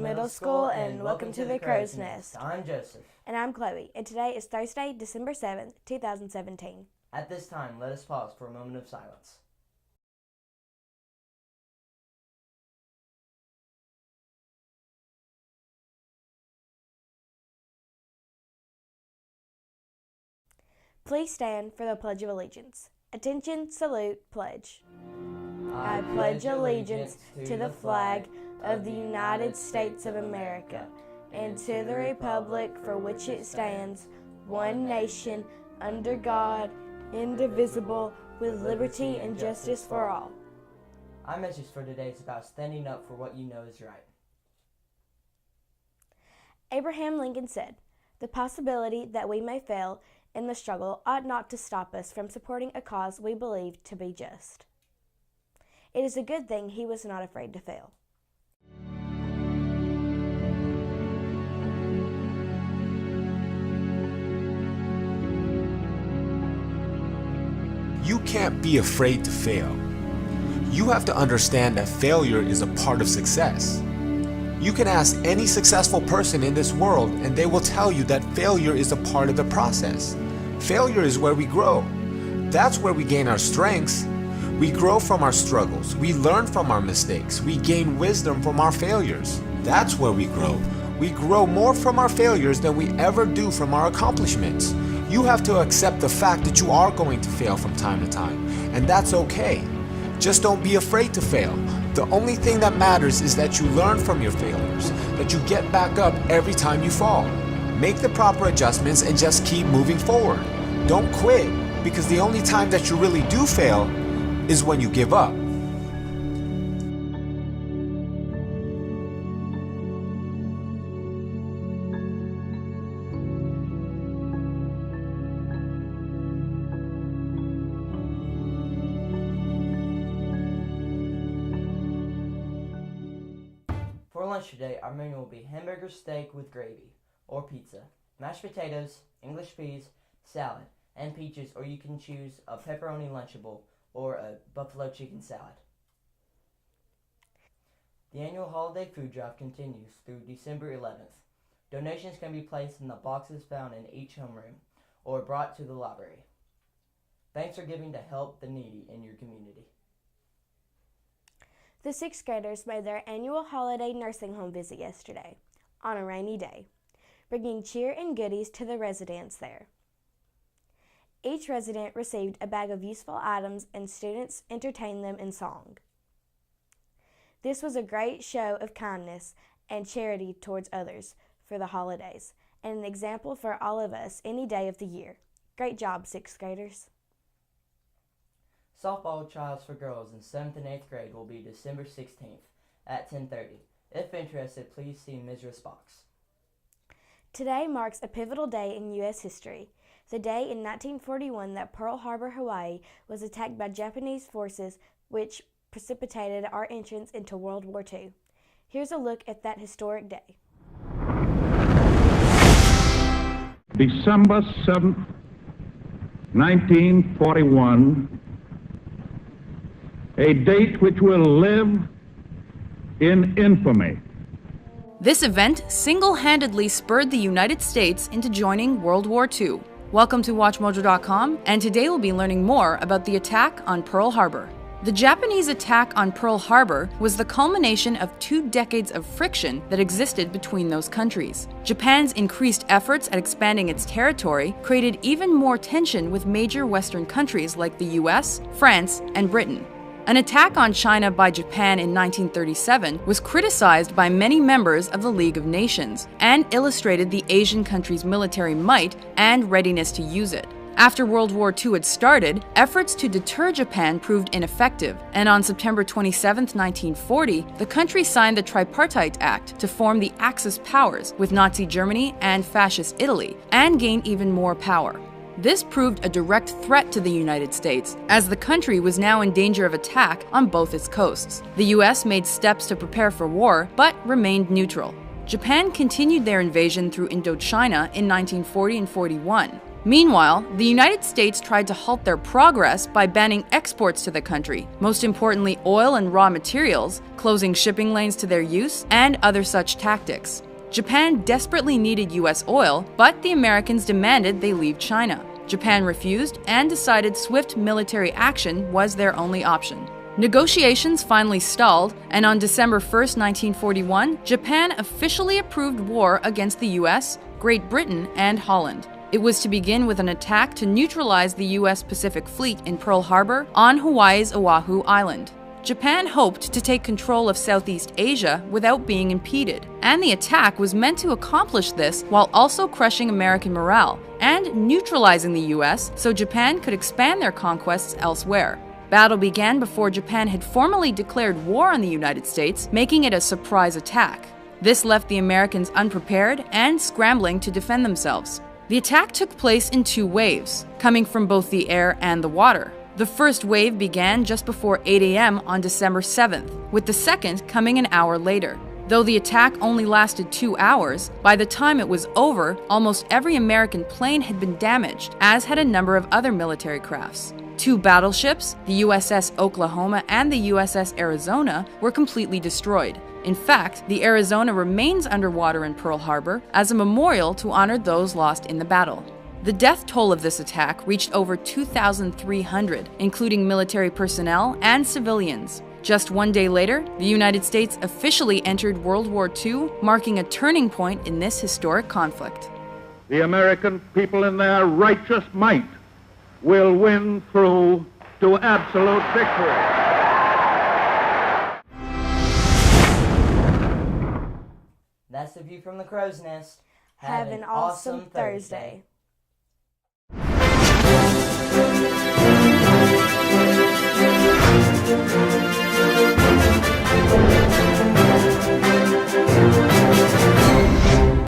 Middle School, and welcome to the Crow's Nest. I'm Joseph. And I'm Chloe, and today is Thursday, December 7th, 2017. At this time, let us pause for a moment of silence. Please stand for the Pledge of Allegiance. Attention, salute, pledge. I pledge allegiance to the flag of the United States of America and to the republic for which it stands, one nation, under God, indivisible, with liberty and justice for all. Our message for today is about standing up for what you know is right. Abraham Lincoln said, "The possibility that we may fail in the struggle ought not to stop us from supporting a cause we believe to be just." It is a good thing he was not afraid to fail. You can't be afraid to fail. You have to understand that failure is a part of success. You can ask any successful person in this world and they will tell you that failure is a part of the process. Failure is where we grow. That's where we gain our strengths. We grow from our struggles. We learn from our mistakes. We gain wisdom from our failures. That's where we grow. We grow more from our failures than we ever do from our accomplishments. You have to accept the fact that you are going to fail from time to time, and that's okay. Just don't be afraid to fail. The only thing that matters is that you learn from your failures, that you get back up every time you fall. Make the proper adjustments and just keep moving forward. Don't quit, because the only time that you really do fail is when you give up. For lunch today, our menu will be hamburger steak with gravy, or pizza, mashed potatoes, English peas, salad, and peaches, or you can choose a pepperoni Lunchable or a buffalo chicken salad. The annual holiday food drive continues through December 11th. Donations can be placed in the boxes found in each homeroom or brought to the library. Thanks for giving to help the needy in your community. The sixth graders made their annual holiday nursing home visit yesterday, on a rainy day, bringing cheer and goodies to the residents there. Each resident received a bag of useful items and students entertained them in song. This was a great show of kindness and charity towards others for the holidays, and an example for all of us any day of the year. Great job, sixth graders. Softball trials for girls in 7th and 8th grade will be December 16th at 10:30. If interested, please see Ms. Box. Today marks a pivotal day in U.S. history, the day in 1941 that Pearl Harbor, Hawaii was attacked by Japanese forces, which precipitated our entrance into World War II. Here's a look at that historic day. December 7th, 1941, a date which will live in infamy. This event single-handedly spurred the United States into joining World War II. Welcome to WatchMojo.com, and today we'll be learning more about the attack on Pearl Harbor. The Japanese attack on Pearl Harbor was the culmination of 2 decades of friction that existed between those countries. Japan's increased efforts at expanding its territory created even more tension with major Western countries like the US, France, and Britain. An attack on China by Japan in 1937 was criticized by many members of the League of Nations and illustrated the Asian country's military might and readiness to use it. After World War II had started, efforts to deter Japan proved ineffective, and on September 27, 1940, the country signed the Tripartite Act to form the Axis powers with Nazi Germany and Fascist Italy, and gain even more power. This proved a direct threat to the United States, as the country was now in danger of attack on both its coasts. The US made steps to prepare for war, but remained neutral. Japan continued their invasion through Indochina in 1940 and 41. Meanwhile, the United States tried to halt their progress by banning exports to the country, most importantly oil and raw materials, closing shipping lanes to their use, and other such tactics. Japan desperately needed US oil, but the Americans demanded they leave China. Japan refused and decided swift military action was their only option. Negotiations finally stalled, and on December 1, 1941, Japan officially approved war against the US, Great Britain, and Holland. It was to begin with an attack to neutralize the US Pacific Fleet in Pearl Harbor on Hawaii's Oahu Island. Japan hoped to take control of Southeast Asia without being impeded, and the attack was meant to accomplish this while also crushing American morale and neutralizing the US so Japan could expand their conquests elsewhere. Battle began before Japan had formally declared war on the United States, making it a surprise attack. This left the Americans unprepared and scrambling to defend themselves. The attack took place in 2 waves, coming from both the air and the water. The first wave began just before 8 a.m. on December 7th, with the second coming an hour later. Though the attack only lasted 2 hours, by the time it was over, almost every American plane had been damaged, as had a number of other military crafts. 2 battleships, the USS Oklahoma and the USS Arizona, were completely destroyed. In fact, the Arizona remains underwater in Pearl Harbor as a memorial to honor those lost in the battle. The death toll of this attack reached over 2,300, including military personnel and civilians. Just 1 day later, the United States officially entered World War II, marking a turning point in this historic conflict. The American people in their righteous might will win through to absolute victory. That's the view from the crow's nest. Have an awesome Thursday.